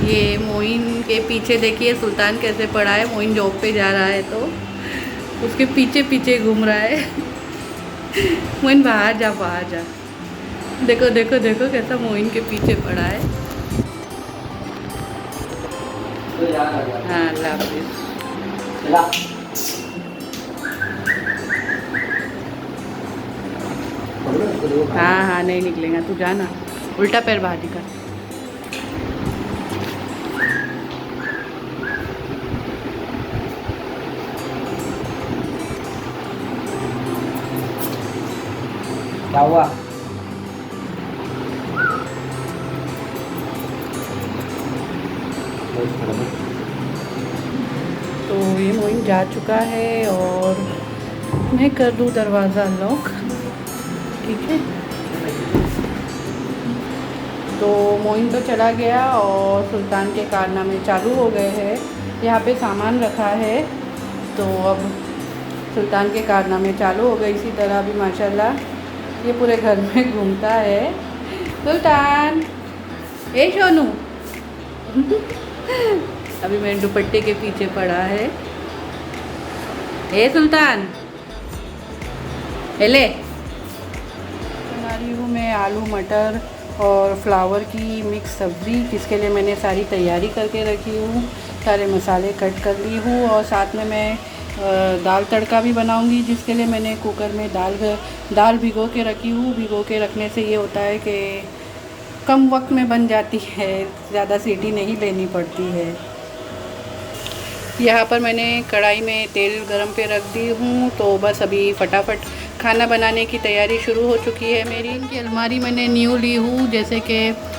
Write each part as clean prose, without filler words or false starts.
ये मोइन के पीछे देखिए सुल्तान कैसे पड़ा है। मोइन जॉब पे जा रहा है तो उसके पीछे पीछे घूम रहा है। मोइन बाहर जा, बाहर जा। देखो देखो देखो कैसा मोइन के पीछे पड़ा है। हाँ, अल्लाह हाफिज़। हाँ हाँ, नहीं निकलेगा, तू जाना। उल्टा पैर भाजी का। क्या हुआ? तो ये मोइन जा चुका है और मैं कर दूँ दरवाज़ा लॉक, ठीक है। तो मोइन तो चला गया और सुल्तान के कारनामे चालू हो गए हैं। यहाँ पे सामान रखा है तो अब सुल्तान के कारनामे चालू हो गए। इसी तरह भी माशाल्लाह ये पूरे घर में घूमता है। सुल्तान, ए सोनू। अभी मेरे दुपट्टे के पीछे पड़ा है। ए सुल्तान, ले। बना रही हूँ मैं आलू मटर और फ्लावर की मिक्स सब्ज़ी, जिसके लिए मैंने सारी तैयारी करके रखी हूँ। सारे मसाले कट कर ली हूँ और साथ में मैं दाल तड़का भी बनाऊँगी, जिसके लिए मैंने कुकर में दाल भिगो के रखी हूँ। भिगो के रखने से ये होता है कि कम वक्त में बन जाती है, ज़्यादा सीटी नहीं लेनी पड़ती है। यहाँ पर मैंने कढ़ाई में तेल गरम पे रख दी हूँ, तो बस अभी फटाफट खाना बनाने की तैयारी शुरू हो चुकी है मेरी। इनकी अलमारी मैंने न्यू ली हूँ, जैसे कि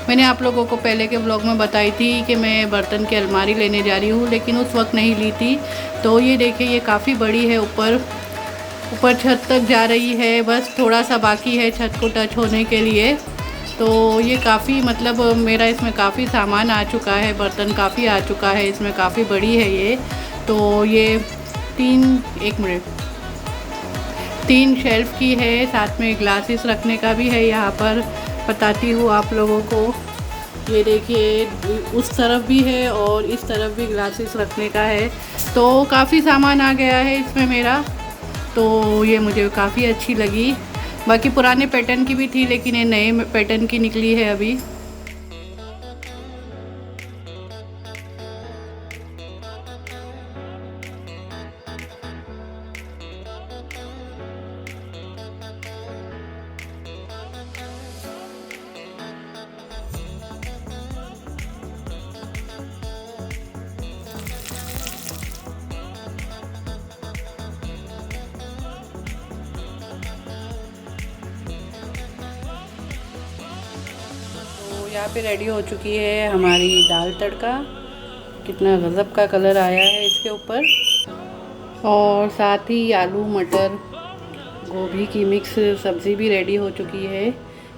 मैंने आप लोगों को पहले के व्लॉग में बताई थी कि मैं बर्तन की अलमारी लेने जा रही हूँ, लेकिन उस वक्त नहीं ली थी। तो ये देखिए, ये काफ़ी बड़ी है, ऊपर छत तक जा रही है। बस थोड़ा सा बाकी है छत को टच होने के लिए। तो ये काफ़ी मतलब मेरा इसमें काफ़ी सामान आ चुका है, बर्तन काफ़ी आ चुका है इसमें, काफ़ी बड़ी है ये। तो ये तीन शेल्फ़ की है, साथ में ग्लासेस रखने का भी है। यहाँ पर बताती हूँ आप लोगों को, ये देखिए उस तरफ भी है और इस तरफ भी ग्लासेस रखने का है। तो काफ़ी सामान आ गया है इसमें मेरा, तो ये मुझे काफ़ी अच्छी लगी। बाकी पुराने पैटर्न की भी थी, लेकिन ये नए पैटर्न की निकली है अभी। यहाँ पे रेडी हो चुकी है हमारी दाल तड़का। कितना गज़ब का कलर आया है इसके ऊपर, और साथ ही आलू मटर गोभी की मिक्स सब्ज़ी भी रेडी हो चुकी है।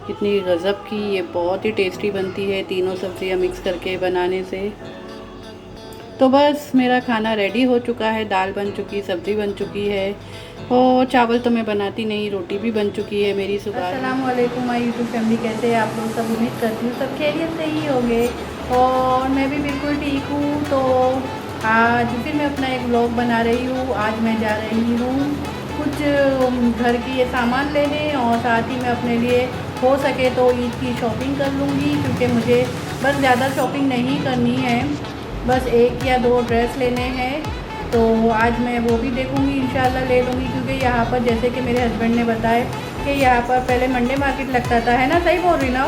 कितनी गज़ब की, ये बहुत ही टेस्टी बनती है तीनों सब्ज़ियाँ मिक्स करके बनाने से। तो बस मेरा खाना रेडी हो चुका है, दाल बन चुकी, सब्ज़ी बन चुकी है, और चावल तो मैं बनाती नहीं, रोटी भी बन चुकी है मेरी सुबह। अस्सलाम वालेकुम माय यूट्यूब फैमिली, कैसे हैं आप लोग सब? उम्मीद करती हूँ सब खैरियत से ही होंगे, और मैं भी बिल्कुल ठीक हूँ। तो आज फिर मैं अपना एक व्लॉग बना रही हूँ। आज मैं जा रही हूँ कुछ घर की ये सामान लेने, और साथ ही मैं अपने लिए हो सके तो ईद की शॉपिंग कर लूँगी, क्योंकि मुझे बस ज़्यादा शॉपिंग नहीं करनी है, बस 1 या 2 ड्रेस लेने हैं। तो आज मैं वो भी देखूँगी, इंशाल्लाह ले लूँगी। क्योंकि यहाँ पर जैसे कि मेरे हस्बैंड ने बताया कि यहाँ पर पहले मंडे मार्केट लगता था, है ना, सही बोल रही ना?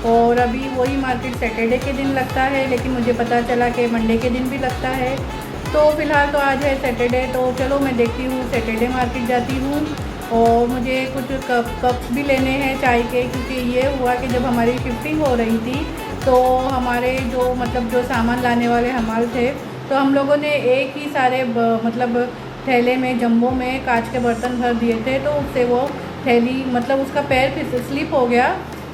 और अभी वही मार्केट सैटरडे के दिन लगता है, लेकिन मुझे पता चला कि मंडे के दिन भी लगता है। तो फ़िलहाल तो आज है सैटरडे, तो चलो मैं देखती हूँ, सैटरडे मार्केट जाती हूँ। और मुझे कुछ कप्स भी लेने हैं चाय के, क्योंकि ये हुआ कि जब हमारी शिफ्टिंग हो रही थी तो हमारे जो मतलब जो सामान लाने वाले हमारे थे, तो हम लोगों ने एक ही सारे मतलब थैले में जम्बो में कांच के बर्तन भर दिए थे। तो उससे वो थैली मतलब उसका पैर फिर स्लिप हो गया,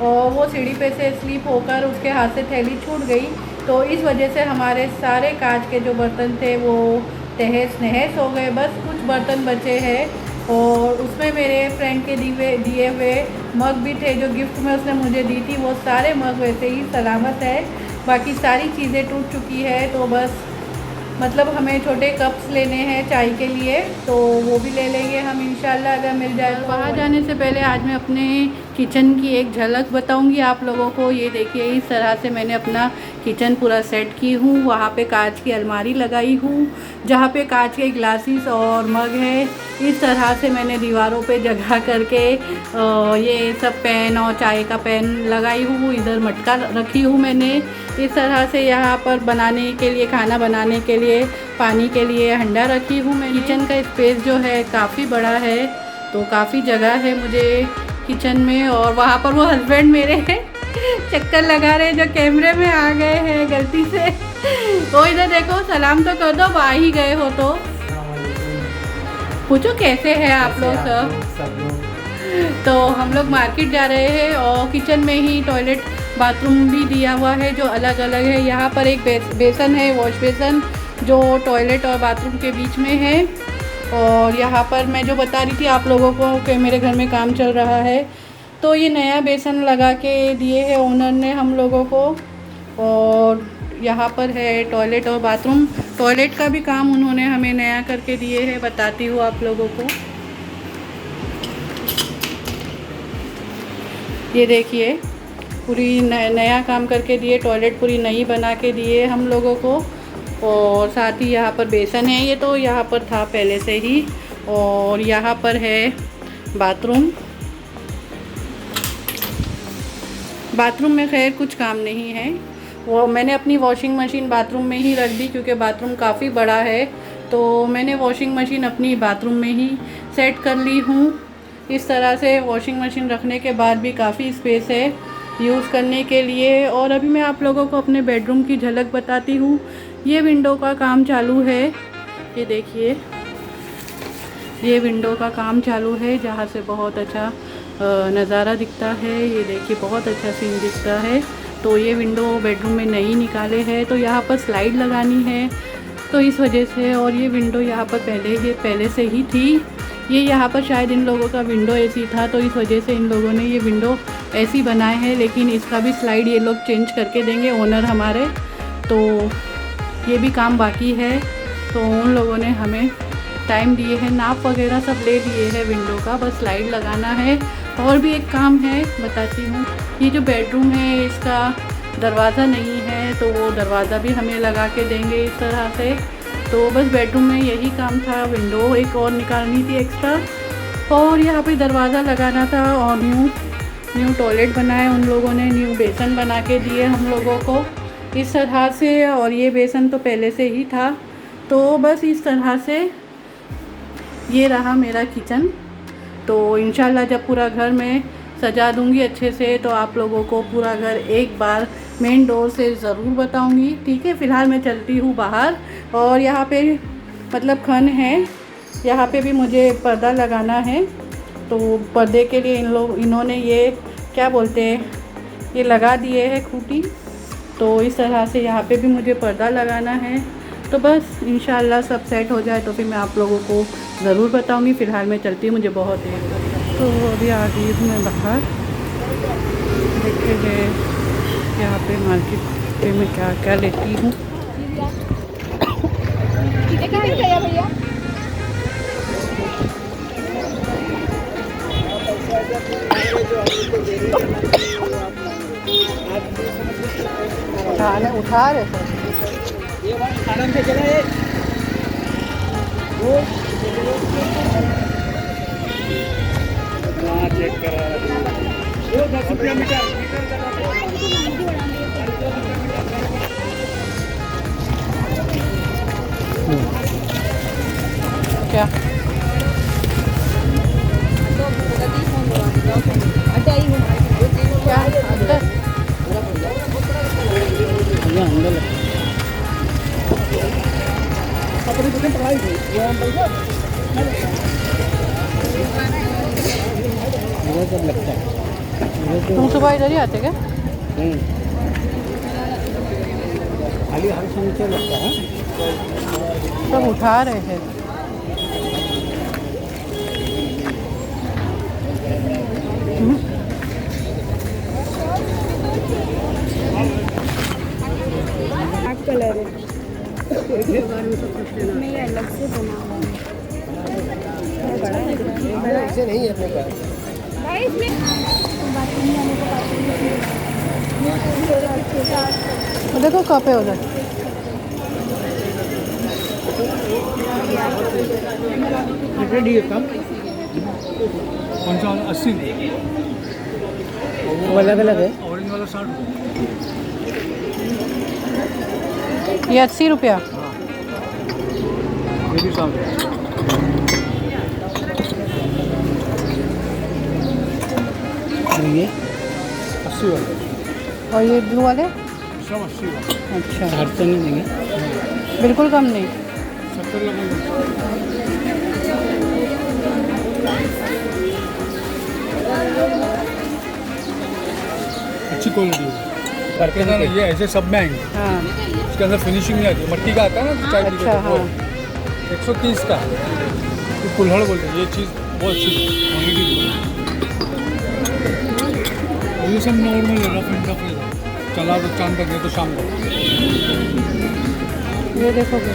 और वो सीढ़ी पे से स्लिप होकर उसके हाथ से थैली छूट गई। तो इस वजह से हमारे सारे कांच के जो बर्तन थे वो तहस नहस हो गए। बस कुछ बर्तन बचे हैं, और उसमें मेरे फ्रेंड के दिए हुए मग भी थे, जो गिफ्ट में उसने मुझे दी थी। वो सारे मग वैसे ही सलामत है, बाकी सारी चीज़ें टूट चुकी है। तो बस मतलब हमें छोटे कप्स लेने हैं चाय के लिए, तो वो भी ले लेंगे हम इंशाल्लाह अगर मिल जाए तो। बाहर जाने से पहले आज मैं अपने किचन की एक झलक बताऊंगी आप लोगों को। ये देखिए इस तरह से मैंने अपना किचन पूरा सेट की हूँ। वहाँ पे कांच की अलमारी लगाई हूँ जहाँ पे कांच के ग्लासेस और मग है। इस तरह से मैंने दीवारों पे जगह करके ये सब पेन और चाय का पेन लगाई हूँ। इधर मटका रखी हूँ मैंने इस तरह से। यहाँ पर बनाने के लिए, खाना बनाने के लिए, पानी के लिए हंडा रखी हूँ मैं। किचन का स्पेस जो है काफ़ी बड़ा है, तो काफ़ी जगह है मुझे किचन में। और वहाँ पर वो हस्बैंड मेरे हैं चक्कर लगा रहे जो कैमरे में आ गए हैं गलती से। वो इधर देखो, सलाम तो कर दो, आ ही गए हो तो पूछो कैसे हैं आप लोग सब लोग। तो हम लोग मार्केट जा रहे हैं और किचन में ही टॉयलेट बाथरूम भी दिया हुआ है जो अलग अलग है। यहाँ पर एक बेसन है, वॉश बेसन, जो टॉयलेट और बाथरूम के बीच में है। और यहाँ पर मैं जो बता रही थी आप लोगों को कि मेरे घर में काम चल रहा है, तो ये नया बेसन लगा के दिए है ओनर ने हम लोगों को। और यहाँ पर है टॉयलेट और बाथरूम। टॉयलेट का भी काम उन्होंने हमें नया करके दिए है, बताती हूँ आप लोगों को। ये देखिए पूरी नया काम करके दिए, टॉयलेट पूरी नई बना के दिए हम लोगों को। और साथ ही यहाँ पर बेसन है, ये तो यहाँ पर था पहले से ही। और यहाँ पर है बाथरूम। बाथरूम में खैर कुछ काम नहीं है, वो मैंने अपनी वॉशिंग मशीन बाथरूम में ही रख दी क्योंकि बाथरूम काफ़ी बड़ा है। तो मैंने वॉशिंग मशीन अपनी बाथरूम में ही सेट कर ली हूँ। इस तरह से वॉशिंग मशीन रखने के बाद भी काफ़ी स्पेस है यूज़ करने के लिए। और अभी मैं आप लोगों को अपने बेडरूम की झलक बताती हूँ। ये विंडो का काम चालू है, ये देखिए ये विंडो का काम चालू है जहाँ से बहुत अच्छा नज़ारा दिखता है। ये देखिए बहुत अच्छा सीन दिखता है। तो ये विंडो बेडरूम में नहीं निकाले हैं, तो यहाँ पर स्लाइड लगानी है तो इस वजह से। और ये विंडो यहाँ पर पहले से ही थी। ये यहाँ पर शायद इन लोगों का विंडो ऐसी था, तो इस वजह से इन लोगों ने ये विंडो ऐसी बनाए हैं। लेकिन इसका भी स्लाइड ये लोग चेंज करके देंगे ओनर हमारे। तो ये भी काम बाकी है। तो उन लोगों ने हमें टाइम दिए हैं, नाप वगैरह सब ले लिए है विंडो का, बस स्लाइड लगाना है। और भी एक काम है बताती हूँ। ये जो बेडरूम है इसका दरवाज़ा नहीं है, तो वो दरवाज़ा भी हमें लगा के देंगे इस तरह से। तो बस बेडरूम में यही काम था, विंडो एक और निकालनी थी एक्स्ट्रा, और यहाँ पे दरवाज़ा लगाना था। और न्यू टॉयलेट बनाए उन लोगों ने, न्यू बेसन बना के दिए हम लोगों को इस तरह से। और ये बेसन तो पहले से ही था। तो बस इस तरह से ये रहा मेरा किचन। तो इंशाल्लाह जब पूरा घर में सजा दूंगी अच्छे से तो आप लोगों को पूरा घर एक बार मेन डोर से ज़रूर बताऊंगी, ठीक है। फ़िलहाल मैं चलती हूँ बाहर। और यहाँ पे मतलब खन है, यहाँ पे भी मुझे पर्दा लगाना है। तो पर्दे के लिए इन्होंने ये क्या बोलते हैं, ये लगा दिए हैं खूंटी। तो इस तरह से यहाँ पे भी मुझे पर्दा लगाना है। तो बस इंशाल्लाह सब सेट हो जाए तो फिर मैं आप लोगों को ज़रूर बताऊंगी। फ़िलहाल मैं चलती हूँ, मुझे बहुत देर लग रहा है। तो अभी आ गई हूँ मैं बाहर। देखते हैं यहाँ पे मार्केट पे मैं क्या क्या लेती हूँ। उठा रहे सर, आराम से चला चेक करा 10 रुपया मीटर क्या क्या अंदर अपनी दुकान पढ़ाई थी जब लगता है। तुम सुबह इधर ही आते क्या? खाली हर से नीचे लगता है, सब उठा रहे हैं। कलर है, मैं ये अलग से बना हुआ है। बड़ा है, बड़ा है। ऐसे नहीं है अपने पास। गाइस में बाथरूम जाने को बाथरूम देखो कहाँ पे उधर रेडी है कम कौन सा 80? वो अलग अलग है। ऑरेंज वाला 60। ये 80 रुपया। ये भी 60। और ये 80 वाला, और ये ब्लू वाले सब 80 वाला। अच्छा, 800 नहीं देंगे। बिल्कुल कम नहीं। 70 लगेगा। अच्छी क्वालिटी है। करके ना ये ऐसे सब में आएंगे, हाँ इसके अंदर फिनिशिंग नहीं आती। मट्टी का आता है ना चाय पीते अच्छा, तो वो हाँ 130 का। ये कुल्हड़ बोलते हैं। ये चीज़ बहुत अच्छी क्वालिटी है। ये सब नॉर्मल है, रफ एंड टफ है। चला तो चांद तक, ये तो शाम तक। ये देखोगे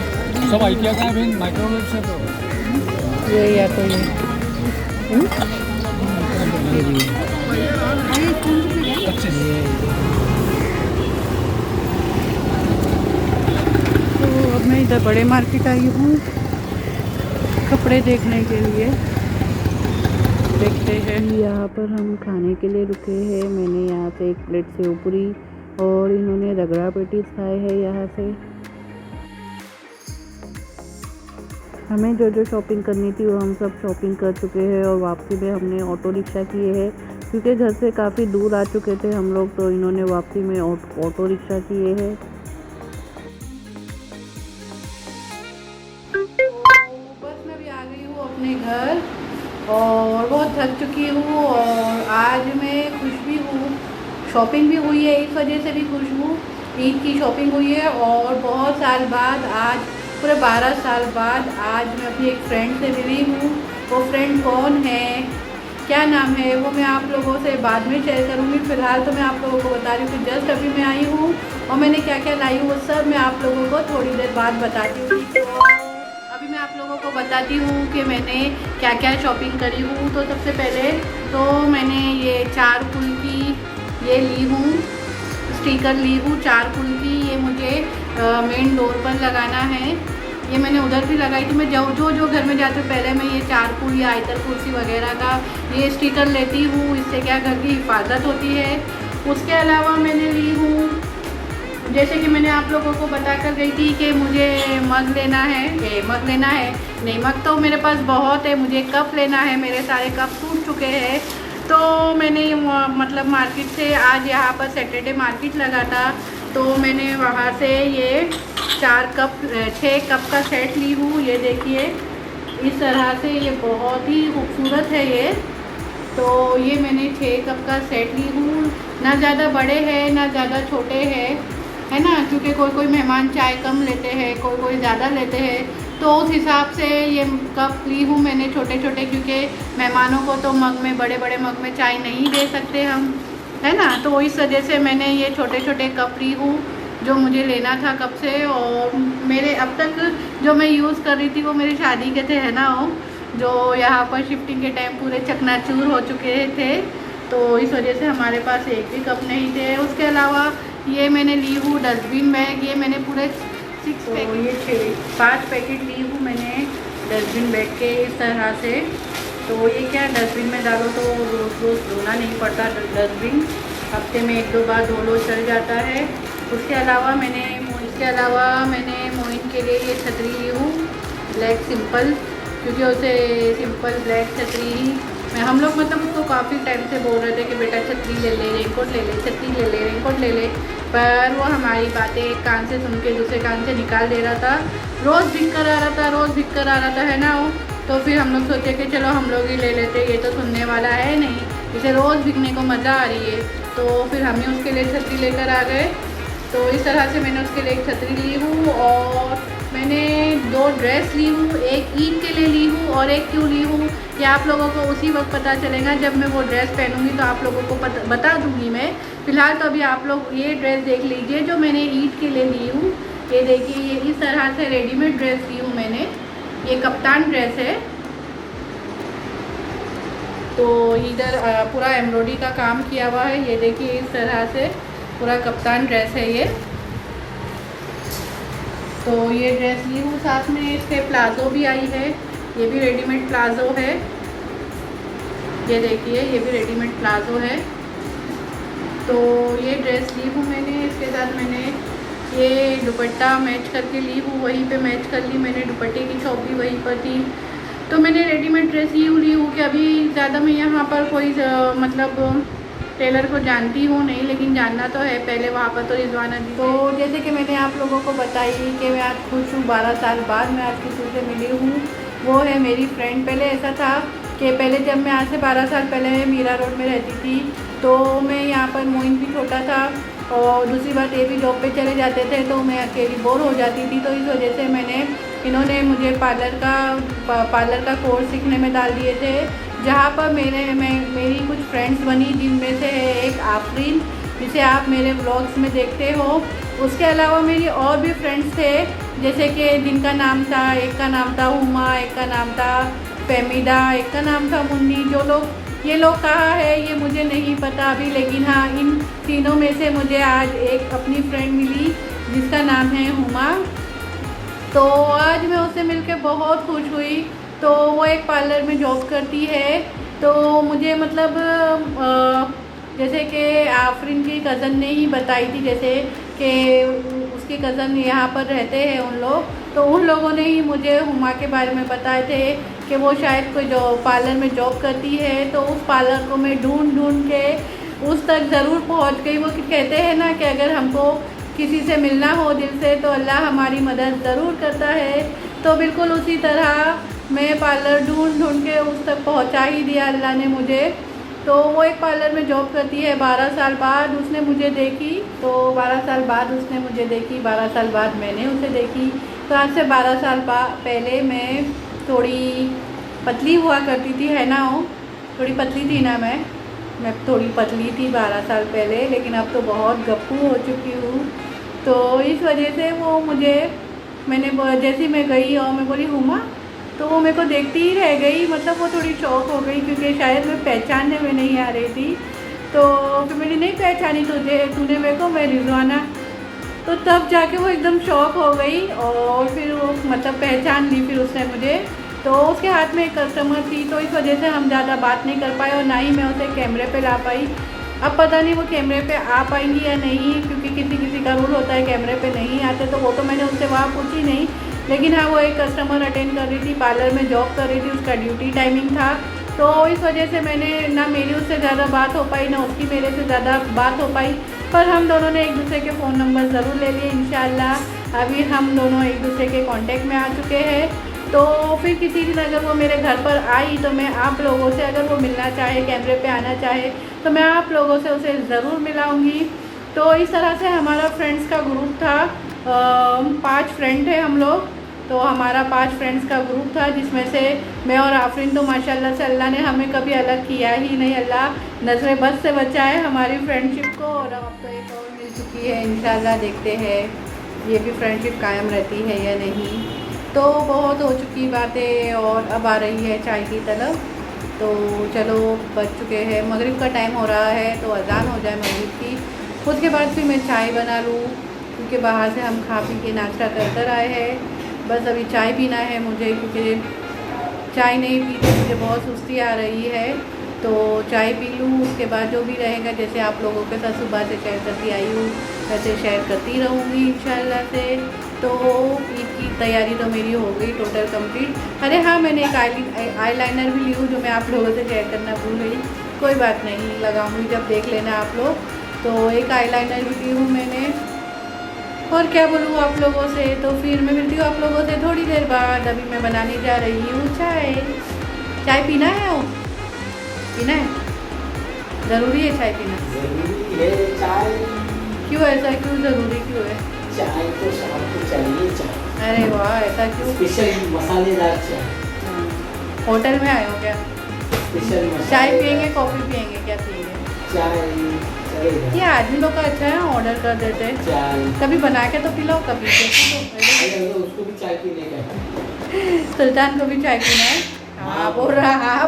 सब आइकिया का है बहन, माइक्रोवेव से तो। ये या तो ये अच्छे तो अब मैं इधर बड़े मार्केट आई हूँ कपड़े देखने के लिए। देखते हैं, यहाँ पर हम खाने के लिए रुके हैं। मैंने यहाँ से एक प्लेट सेव पूरी और इन्होंने रगड़ा पेटीज खाए हैं यहाँ से। हमें जो जो शॉपिंग करनी थी वो हम सब शॉपिंग कर चुके हैं और वापसी में हमने ऑटो रिक्शा किए हैं क्योंकि घर से काफ़ी दूर आ चुके थे हम लोग, तो इन्होंने वापसी में ऑटो रिक्शा किए हैं। बस मैं भी आ गई हूँ अपने घर और बहुत थक चुकी हूँ और आज मैं खुश भी हूँ। शॉपिंग भी हुई है, इस वजह से भी खुश हूँ। ईद की शॉपिंग हुई है और बहुत साल बाद, आज पूरे 12 साल बाद आज मैं अपनी एक फ्रेंड से मिली हूँ। वो फ्रेंड कौन है, क्या नाम है, वो मैं आप लोगों से बाद में शेयर करूँगी। फ़िलहाल तो मैं आप लोगों को बता रही हूँ कि जस्ट अभी मैं आई हूँ और मैंने क्या क्या लाई हूँ वो सब मैं आप लोगों को थोड़ी देर बाद बताती हूँ। तो अभी मैं आप लोगों को बताती हूँ कि मैंने क्या क्या शॉपिंग करी हूँ। तो सबसे पहले तो मैंने ये 4 फुल की ये ली हूँ, स्टिकर ली हूँ 4 फुल की। ये मुझे मेन डोर पर लगाना है। ये मैंने उधर भी लगाई थी। मैं जो घर में जाती हूँ पहले मैं ये 4 फुल या आयतर कुर्सी वगैरह का ये स्टिकर लेती हूँ। इससे क्या घर की हिफाजत होती है। उसके अलावा मैंने ली हूँ, जैसे कि मैंने आप लोगों को बता कर गई थी कि मुझे मग लेना है। नहीं, मग तो मेरे पास बहुत है। मुझे कप लेना है, मेरे सारे कप टूट चुके हैं। तो मैंने मतलब मार्केट से, आज यहाँ पर सैटरडे मार्केट लगा था, तो मैंने वहाँ से ये 6 कप का सेट ली हूँ। ये देखिए इस तरह से, ये बहुत ही खूबसूरत है ये। तो ये मैंने 6 कप का सेट ली हूँ। ना ज़्यादा बड़े हैं ना ज़्यादा छोटे हैं, है ना, क्योंकि कोई मेहमान चाय कम लेते हैं, कोई ज़्यादा लेते हैं। तो उस हिसाब से ये कप ली हूँ मैंने छोटे छोटे, क्योंकि मेहमानों को तो मग में, बड़े बड़े मग में चाय नहीं दे सकते हम, है ना। तो इस वजह से मैंने ये छोटे छोटे कप ली हूँ जो मुझे लेना था कब से। और मेरे अब तक जो मैं यूज़ कर रही थी वो मेरी शादी के थे, है ना, वो जो यहाँ पर शिफ्टिंग के टाइम पूरे चकनाचूर हो चुके थे। तो इस वजह से हमारे पास एक भी कप नहीं थे। उसके अलावा ये मैंने ली हूँ डस्टबिन बैग। ये मैंने पूरे 5 पैकेट ली हूँ मैंने डस्टबिन बैग के इस तरह से। तो ये क्या, डस्टबिन में डालो तो रोज़ धोना नहीं पड़ता डस्टबिन, हफ्ते में 1-2 बार धो लो चल जाता है। उसके अलावा मैंने मोइन के लिए ये छतरी ली हूँ ब्लैक सिंपल, क्योंकि उसे सिंपल ब्लैक छतरी ही हम लोग मतलब उसको काफ़ी टाइम से बोल रहे थे कि बेटा छतरी ले ले, रेनकोट ले ले, छतरी ले ले, रेनकोट ले ले, पर वो हमारी बातें एक कान से सुन के दूसरे कान से निकाल दे रहा था। रोज़ भिग कर आ रहा था, है ना वो। तो फिर हम लोग सोचे कि चलो हम लोग ही ले लेते, ये तो सुनने वाला है नहीं, इसे रोज़ भिगने को मज़ा आ रही है। तो फिर हम ही उसके लिए छतरी लेकर आ गए। तो इस तरह से मैंने उसके लिए एक छतरी ली हूँ। और मैंने 2 ड्रेस ली हूँ, एक ईद के लिए ली हूँ और एक क्यों ली हूँ ये आप लोगों को उसी वक्त पता चलेगा जब मैं वो ड्रेस पहनूंगी, तो आप लोगों को बता दूंगी मैं। फ़िलहाल तो अभी आप लोग ये ड्रेस देख लीजिए जो मैंने ईद के लिए ली हूँ। ये देखिए, ये इस तरह से रेडीमेड ड्रेस ली हूँ मैंने। ये कप्तान ड्रेस है। तो इधर पूरा एम्ब्रॉयडरी का काम किया हुआ है। ये देखिए, इस तरह से पूरा कप्तान ड्रेस है ये। तो ये ड्रेस ली हूँ, साथ में इसके प्लाजो भी आई है। ये भी रेडीमेड प्लाजो है। ये देखिए, ये भी रेडीमेड प्लाजो है। तो ये ड्रेस ली हूँ मैंने। इसके साथ मैंने ये दुपट्टा मैच करके ली हूँ, वहीं पे मैच कर ली मैंने। दुपट्टे की शॉप भी वहीं पर थी। तो मैंने रेडीमेड ड्रेस ली हूँ कि अभी ज़्यादा मैं यहाँ पर कोई मतलब टेलर को जानती हूँ नहीं, लेकिन जानना तो है। पहले वहाँ पर तो रिजवाना जी। तो जैसे कि मैंने आप लोगों को बताई कि मैं आज खुश हूँ, 12 साल बाद मैं आज किसी से मिली हूँ। वो है मेरी फ्रेंड। पहले ऐसा था कि पहले जब मैं आज से 12 साल पहले मीरा रोड में रहती थी, तो मैं यहाँ पर मोइन भी छोटा था, और दूसरी बात ये भी जॉब पे चले जाते थे, तो मैं अकेली बोर हो जाती थी। तो इस वजह से इन्होंने मुझे पार्लर का कोर्स सीखने में डाल दिए थे, जहाँ पर मेरी कुछ फ्रेंड्स बनी, जिनमें से है एक आफरीन, जिसे आप मेरे व्लॉग्स में देखते हो। उसके अलावा मेरी और भी फ्रेंड्स थे, जैसे कि जिनका नाम था, एक का नाम था हुमा, एक का नाम था फेमिदा, एक का नाम था मुन्नी। ये लोग कहाँ है ये मुझे नहीं पता अभी, लेकिन हाँ, इन तीनों में से मुझे आज एक अपनी फ्रेंड मिली जिसका नाम है हुमा। तो आज मैं उससे मिलकर बहुत खुश हुई। तो वो एक पार्लर में जॉब करती है। तो मुझे मतलब जैसे कि आफरीन की कज़न ने ही बताई थी, जैसे कि उसके कज़न यहाँ पर रहते हैं उन लोग, तो उन लोगों ने ही मुझे हुमा के बारे में बताए थे कि वो शायद कोई पार्लर में जॉब करती है। तो उस पार्लर को मैं ढूंढ के उस तक ज़रूर पहुँच गई। वो कहते हैं ना कि अगर हमको किसी से मिलना हो दिल से, तो अल्लाह हमारी मदद ज़रूर करता है। तो बिल्कुल उसी तरह मैं पार्लर ढूंढ के उस तक पहुंचा ही दिया अल्लाह ने मुझे। तो वो एक पार्लर में जॉब करती है। 12 साल बाद उसने मुझे देखी। तो 12 साल बाद उसने मुझे देखी, 12 साल बाद मैंने उसे देखी। तो आज से 12 साल पहले मैं थोड़ी पतली हुआ करती थी, है ना। वो थोड़ी पतली थी ना, मैं थोड़ी पतली थी 12 साल पहले, लेकिन अब तो बहुत गप्पू हो चुकी हूँ। तो इस वजह से वो मैंने जैसे मैं गई और मैं बोली हुमा, तो वो मेरे को देखती ही रह गई। मतलब वो थोड़ी शौक हो गई, क्योंकि शायद मैं पहचानने में नहीं आ रही थी। तो फिर मैंने नहीं पहचानी तूने मेरे को, मैं रिजवाना। तो तब जाके वो एकदम शौक हो गई, और फिर वो मतलब पहचान ली फिर उसने मुझे। तो उसके हाथ में एक कस्टमर थी, तो इस वजह से हम ज़्यादा बात नहीं कर पाए, और ना ही मैं उसे कैमरे पे ला पाई। अब पता नहीं वो कैमरे पे आ पाएंगी या नहीं, क्योंकि किसी का रूल होता है कैमरे पे नहीं आते। तो वो तो मैंने उससे वहाँ पूछी नहीं, लेकिन हाँ, वो एक कस्टमर अटेंड कर रही थी, पार्लर में जॉब कर रही थी, उसका ड्यूटी टाइमिंग था। तो इस वजह से ना मेरी उससे ज़्यादा बात हो पाई, ना उसकी मेरे से ज़्यादा बात हो पाई। पर हम दोनों ने एक दूसरे के फ़ोन नंबर ज़रूर ले लिए इंशाल्लाह। अभी हम दोनों एक दूसरे के कांटेक्ट में आ चुके हैं। तो फिर किसी दिन अगर वो मेरे घर पर आई, तो मैं आप लोगों से, अगर वो मिलना चाहे, कैमरे पे आना चाहे, तो मैं आप लोगों से उसे ज़रूर मिलाऊंगी। तो इस तरह से हमारा फ्रेंड्स का ग्रुप था। 5 फ्रेंड थे हम लोग। तो हमारा 5 फ्रेंड्स का ग्रुप था, जिसमें से मैं और आफरीन, तो माशाल्लाह से अल्लाह ने हमें कभी अलग किया ही नहीं। अल्लाह नज़र बद से बचाए हमारी फ्रेंडशिप को। और अब तो एक और मिल चुकी है, इंशाल्लाह देखते हैं ये भी फ्रेंडशिप कायम रहती है या नहीं। तो बहुत हो चुकी बातें, और अब आ रही है चाय की तलब। तो चलो, बज चुके हैं, मगरिब का टाइम हो रहा है, तो अजान हो जाए मगरिब की, उसके बाद फिर मैं चाय बना लूँ, क्योंकि बाहर से हम खा पी के नाश्ता कर आए हैं। बस अभी चाय पीना है मुझे, क्योंकि चाय नहीं पीते मुझे बहुत सुस्ती आ रही है। तो चाय पी लूँ, उसके बाद जो भी रहेगा, जैसे आप लोगों के साथ सुबह से शेयर करती आई हूँ, वैसे शेयर करती रहूँगी इंशाल्लाह से। तो ईद की तैयारी तो मेरी हो गई टोटल कंप्लीट। अरे हाँ, मैंने एक आई लाइनर भी ली हूँ, जो मैं आप लोगों से शेयर करना भूल गई। कोई बात नहीं, लगाऊंगी जब, देख लेना आप लोग। तो एक आई लाइनर भी ली हूँ मैंने। और क्या बोलूँ आप लोगों से। तो फिर मैं मिलती हूँ आप लोगों से थोड़ी देर बाद। अभी मैं बनाने जा रही हूँ चाय। चाय पीना है, वो पीना है, ज़रूरी है चाय पीना। जरूरी है चाय। क्यों ऐसा, क्यों ज़रूरी क्यों है? चाय तो शाम को चाहिए चाय। अरे वाह, ऐसा क्यों? स्पेशल मसालेदार चाय। होटल में आए हो क्या? स्पेशल चाय पियेंगे, कॉफ़ी पियेंगे, क्या पियेंगे? चाय चलेगा। ये आदमी लोग का अच्छा है, ऑर्डर कर देते हैं, चाय कभी बना के तो पिलाओ, कभी अरे उसको भी चाय पीने का है। सुल्तान को भी चाय पीना है। हाँ बोल रहा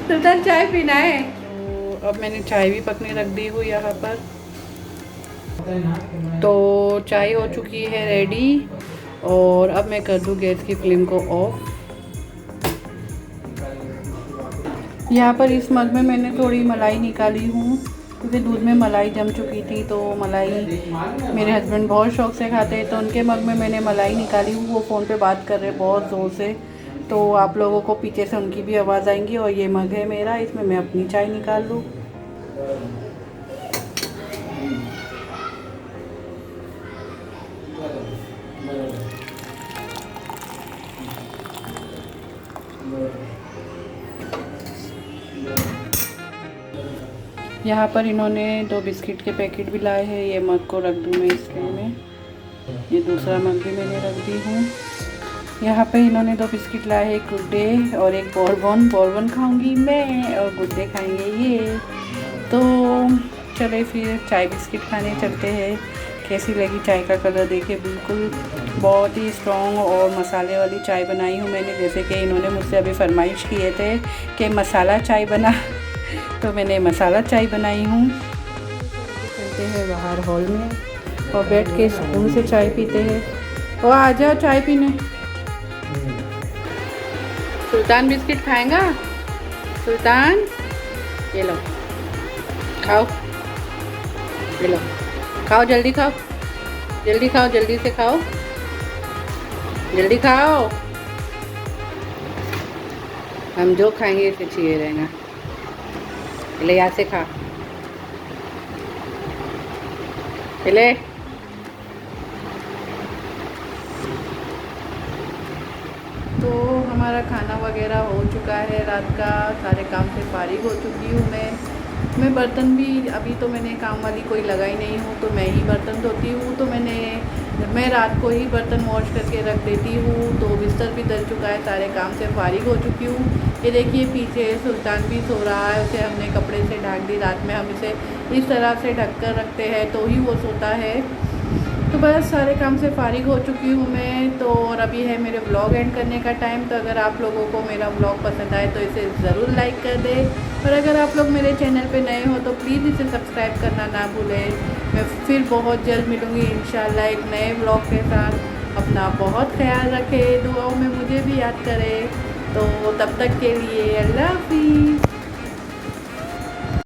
सुल्तान चाय पीना है। तो अब मैंने चाय भी पकने रख दी हुई यहाँ पर। तो चाय हो चुकी है रेडी और अब मैं कर दूँ गैस की फ्लेम को ऑफ। यहाँ पर इस मग में मैंने थोड़ी मलाई निकाली हूँ क्योंकि दूध में मलाई जम चुकी थी, तो मलाई मेरे हस्बैंड बहुत शौक से खाते हैं, तो उनके मग में मैंने मलाई निकाली हूँ। वो फ़ोन पे बात कर रहे हैं बहुत ज़ोर से, तो आप लोगों को पीछे से उनकी भी आवाज़ आएंगी। और ये मग है मेरा, इसमें मैं अपनी चाय निकाल लूँ। यहाँ पर इन्होंने 2 बिस्किट के पैकेट भी लाए हैं। ये मग को रख दूँ मैं इस ट्रे में। ये दूसरा मग भी मैंने रख दी हूँ। यहाँ पे इन्होंने 2 बिस्किट लाए हैं, एक गुड डे और एक बॉर्बन खाऊंगी मैं और गुड डे खाएंगे ये। तो चले फिर चाय बिस्किट खाने चलते हैं। कैसी लगी चाय का कलर देखिए, बिल्कुल बहुत ही स्ट्रॉन्ग और मसाले वाली चाय बनाई हूँ मैंने। जैसे कि इन्होंने मुझसे अभी फरमाइश किए थे कि मसाला चाय बना, तो मैंने मसाला चाय बनाई हूँ। चलते हैं बाहर हॉल में और बैठ के स्पून से चाय पीते हैं। और आ जाओ चाय पीने। सुल्तान बिस्किट खाएगा? सुल्तान ये लो खाओ, ये लो खाओ, जल्दी खाओ, जल्दी खाओ, जल्दी से खाओ, जल्दी खाओ। हम जो खाएंगे इसे चाहिए रहेगा। ले यहाँ से खा, ले। तो हमारा खाना वगैरह हो चुका है रात का, सारे काम से फारिग हो चुकी हूँ मैं बर्तन भी अभी तो मैंने काम वाली कोई लगाई नहीं हूँ, तो मैं ही बर्तन धोती हूँ। तो मैं रात को ही बर्तन वॉश करके रख देती हूँ। तो बिस्तर भी डल चुका है, सारे काम से फारिग हो चुकी हूँ। ये देखिए पीछे सुल्तान भी सो रहा है, उसे हमने कपड़े से ढक दी। रात में हम इसे इस तरह से ढक कर रखते हैं तो ही वो सोता है। तो बस सारे काम से फारिग हो चुकी हूँ मैं। तो और अभी है मेरे व्लॉग एंड करने का टाइम। तो अगर आप लोगों को मेरा व्लॉग पसंद आए तो इसे ज़रूर लाइक कर दें, और अगर आप लोग मेरे चैनल पे नए हो तो प्लीज़ इसे सब्सक्राइब करना ना भूलें। मैं फिर बहुत जल्द मिलूँगी इंशाल्लाह एक नए व्लॉग के साथ। अपना बहुत ख्याल रखें, दुआओं में मुझे भी याद करें। तो तब तक के लिए अल्लाह हाफिज़।